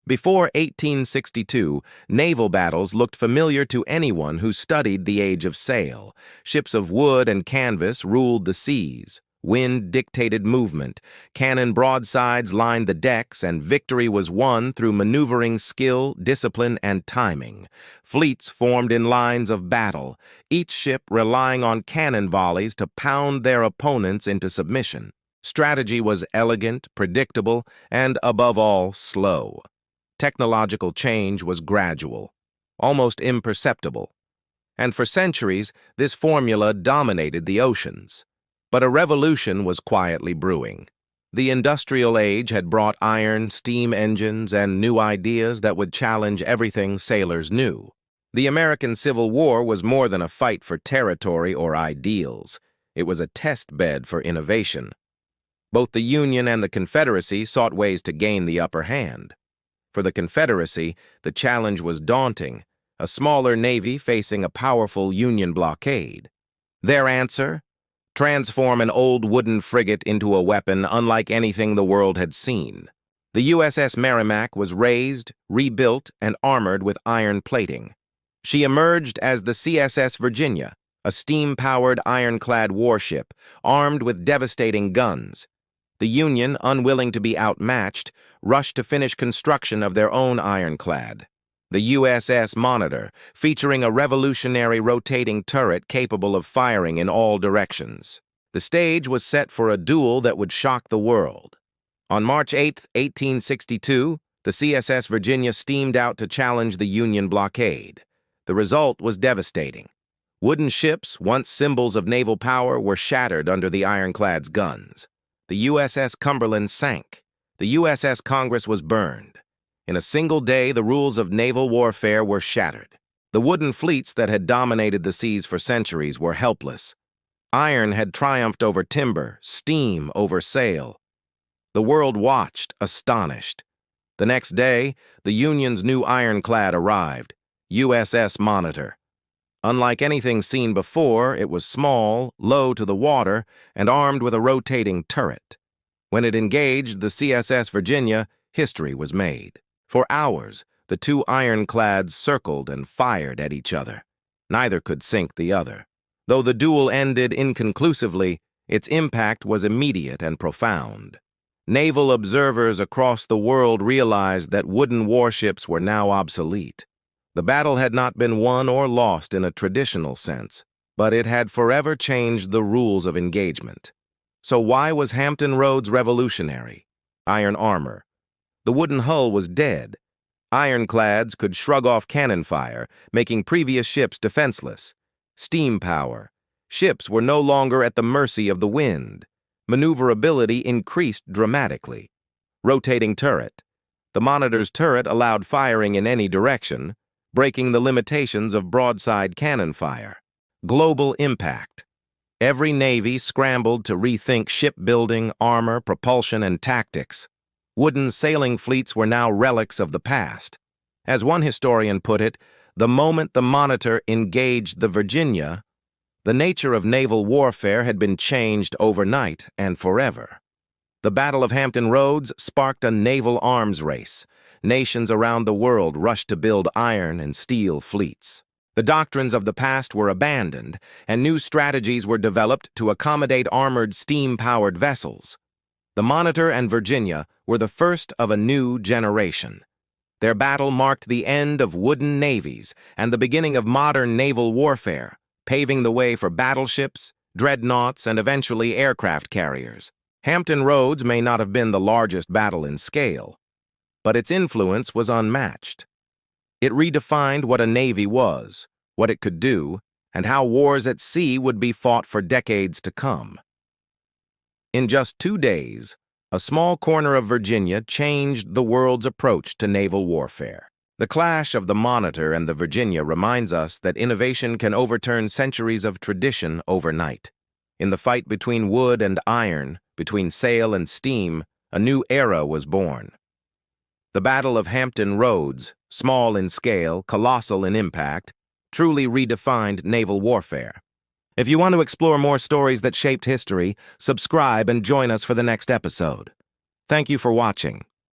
Before 1862, naval battles looked familiar to anyone who studied the age of sail. Ships of wood and canvas ruled the seas. Wind dictated movement. Cannon broadsides lined the decks, and victory was won through maneuvering skill, discipline, and timing. Fleets formed in lines of battle, each ship relying on cannon volleys to pound their opponents into submission. Strategy was elegant, predictable, and, above all, slow. Technological change was gradual, almost imperceptible. And for centuries, this formula dominated the oceans. But a revolution was quietly brewing. The industrial age had brought iron, steam engines, and new ideas that would challenge everything sailors knew. The American Civil War was more than a fight for territory or ideals. It was a test bed for innovation. Both the Union and the Confederacy sought ways to gain the upper hand. For the Confederacy, the challenge was daunting, a smaller navy facing a powerful Union blockade. Their answer? Transform an old wooden frigate into a weapon unlike anything the world had seen. The USS Merrimack was raised, rebuilt, and armored with iron plating. She emerged as the CSS Virginia, a steam-powered ironclad warship, armed with devastating guns. The Union, unwilling to be outmatched, rushed to finish construction of their own ironclad, the USS Monitor, featuring a revolutionary rotating turret capable of firing in all directions. The stage was set for a duel that would shock the world. On March 8, 1862, the CSS Virginia steamed out to challenge the Union blockade. The result was devastating. Wooden ships, once symbols of naval power, were shattered under the ironclad's guns. The USS Cumberland sank. The USS Congress was burned. In a single day, the rules of naval warfare were shattered. The wooden fleets that had dominated the seas for centuries were helpless. Iron had triumphed over timber, steam over sail. The world watched, astonished. The next day, the Union's new ironclad arrived, USS Monitor. Unlike anything seen before, it was small, low to the water, and armed with a rotating turret. When it engaged the CSS Virginia, history was made. For hours, the two ironclads circled and fired at each other. Neither could sink the other. Though the duel ended inconclusively, its impact was immediate and profound. Naval observers across the world realized that wooden warships were now obsolete. The battle had not been won or lost in a traditional sense, but it had forever changed the rules of engagement. So why was Hampton Roads revolutionary? Iron armor. The wooden hull was dead. Ironclads could shrug off cannon fire, making previous ships defenseless. Steam power. Ships were no longer at the mercy of the wind. Maneuverability increased dramatically. Rotating turret. The Monitor's turret allowed firing in any direction, breaking the limitations of broadside cannon fire. Global impact. Every navy scrambled to rethink shipbuilding, armor, propulsion, and tactics. Wooden sailing fleets were now relics of the past. As one historian put it, the moment the Monitor engaged the Virginia, the nature of naval warfare had been changed overnight and forever. The Battle of Hampton Roads sparked a naval arms race. Nations around the world rushed to build iron and steel fleets. The doctrines of the past were abandoned, and new strategies were developed to accommodate armored steam-powered vessels. The Monitor and Virginia were the first of a new generation. Their battle marked the end of wooden navies and the beginning of modern naval warfare, paving the way for battleships, dreadnoughts, and eventually aircraft carriers. Hampton Roads may not have been the largest battle in scale, but its influence was unmatched. It redefined what a navy was, what it could do, and how wars at sea would be fought for decades to come. In just 2 days, a small corner of Virginia changed the world's approach to naval warfare. The clash of the Monitor and the Virginia reminds us that innovation can overturn centuries of tradition overnight. In the fight between wood and iron, between sail and steam, a new era was born. The Battle of Hampton Roads, small in scale, colossal in impact, truly redefined naval warfare. If you want to explore more stories that shaped history, subscribe and join us for the next episode. Thank you for watching.